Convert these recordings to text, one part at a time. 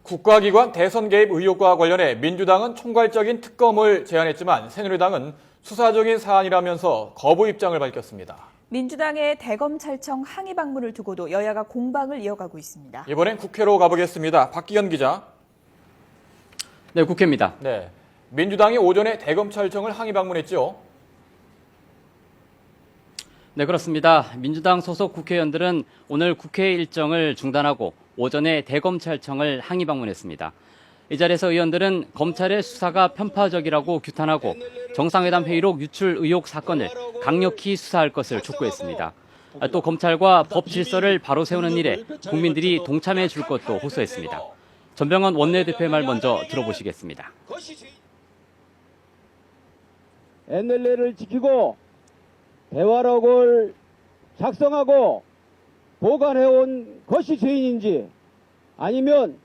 국가기관 대선 개입 의혹과 관련해 민주당은 총괄적인 특검을 제안했지만 새누리당은 수사적인 사안이라면서 거부 입장을 밝혔습니다. 민주당의 대검찰청 항의 방문을 두고도 여야가 공방을 이어가고 있습니다. 이번엔 국회로 가보겠습니다. 박기현 기자. 네, 국회입니다. 네, 민주당이 오전에 대검찰청을 항의 방문했죠. 네, 그렇습니다. 민주당 소속 국회의원들은 오늘 국회 일정을 중단하고 오전에 대검찰청을 항의 방문했습니다. 이 자리에서 의원들은 검찰의 수사가 편파적이라고 규탄하고 정상회담 회의록 유출 의혹 사건을 강력히 수사할 것을 촉구했습니다. 또 검찰과 법 질서를 바로 세우는 일에 국민들이 동참해 줄 것도 호소했습니다. 전병헌 원내대표의 말 먼저 들어보시겠습니다. NLL을 지키고 대화록을 작성하고 보관해온 것이 죄인인지 아니면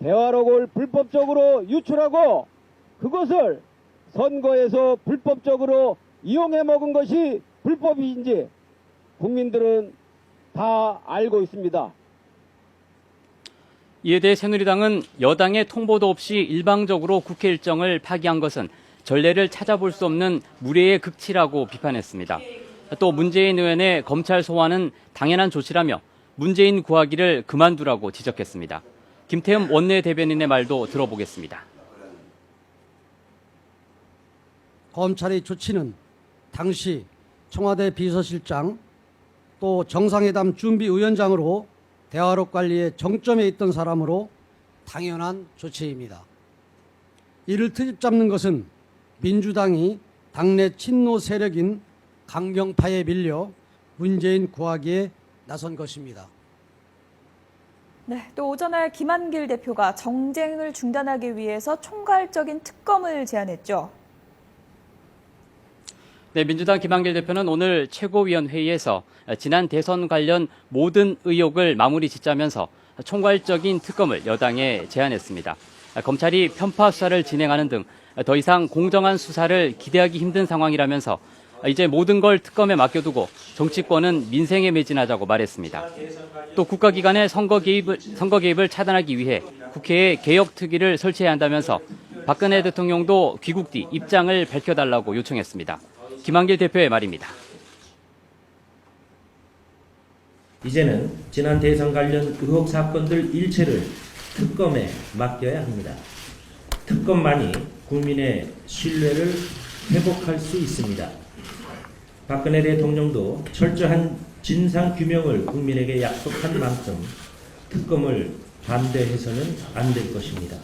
대화록을 불법적으로 유출하고 그것을 선거에서 불법적으로 이용해 먹은 것이 불법인지 국민들은 다 알고 있습니다. 이에 대해 새누리당은 여당의 통보도 없이 일방적으로 국회 일정을 파기한 것은 전례를 찾아볼 수 없는 무례의 극치라고 비판했습니다. 또 문재인 의원의 검찰 소환은 당연한 조치라며 문재인 구하기를 그만두라고 지적했습니다. 김태흠 원내대변인의 말도 들어보겠습니다. 검찰의 조치는 당시 청와대 비서실장 또 정상회담 준비위원장으로 대화록 관리에 정점에 있던 사람으로 당연한 조치입니다. 이를 트집 잡는 것은 민주당이 당내 친노 세력인 강경파에 밀려 문재인 구하기에 나선 것입니다. 네, 또 오전에 김한길 대표가 정쟁을 중단하기 위해서 총괄적인 특검을 제안했죠. 네, 민주당 김한길 대표는 오늘 최고위원회의에서 지난 대선 관련 모든 의혹을 마무리 짓자면서 총괄적인 특검을 여당에 제안했습니다. 검찰이 편파 수사를 진행하는 등 더 이상 공정한 수사를 기대하기 힘든 상황이라면서 이제 모든 걸 특검에 맡겨두고 정치권은 민생에 매진하자고 말했습니다. 또 국가기관의 선거 개입을 차단하기 위해 국회에 개혁특위를 설치해야 한다면서 박근혜 대통령도 귀국 뒤 입장을 밝혀달라고 요청했습니다. 김한길 대표의 말입니다. 이제는 지난 대선 관련 의혹 사건들 일체를 특검에 맡겨야 합니다. 특검만이 국민의 신뢰를 회복할 수 있습니다. 박근혜 대통령도 철저한 진상규명을 국민에게 약속한 만큼 특검을 반대해서는 안 될 것입니다.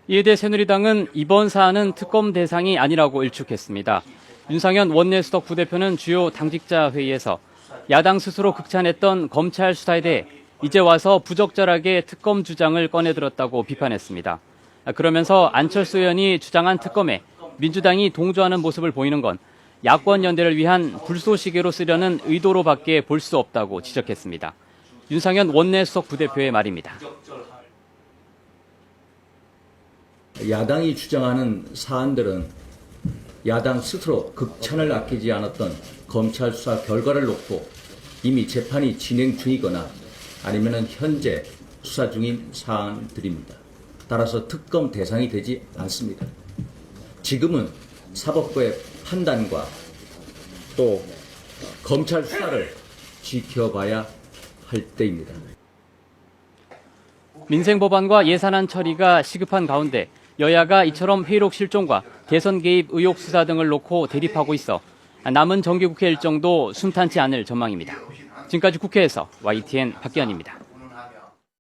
이에 대해 새누리당은 이번 사안은 특검 대상이 아니라고 일축했습니다. 윤상현 원내수석 부대표는 주요 당직자 회의에서 야당 스스로 극찬했던 검찰 수사에 대해 이제 와서 부적절하게 특검 주장을 꺼내들었다고 비판했습니다. 그러면서 안철수 의원이 주장한 특검에 민주당이 동조하는 모습을 보이는 건 야권 연대를 위한 불쏘시개로 쓰려는 의도로밖에 볼 수 없다고 지적했습니다. 윤상현 원내수석 부대표의 말입니다. 야당이 주장하는 사안들은 야당 스스로 극찬을 아끼지 않았던 검찰 수사 결과를 놓고 이미 재판이 진행 중이거나 아니면 현재 수사 중인 사안들입니다. 따라서 특검 대상이 되지 않습니다. 지금은 사법부의 판단과 또 검찰 수사를 지켜봐야 할 때입니다. 민생법안과 예산안 처리가 시급한 가운데 여야가 이처럼 회의록 실종과 대선 개입 의혹 수사 등을 놓고 대립하고 있어 남은 정기국회 일정도 순탄치 않을 전망입니다. 지금까지 국회에서 YTN 박기현입니다.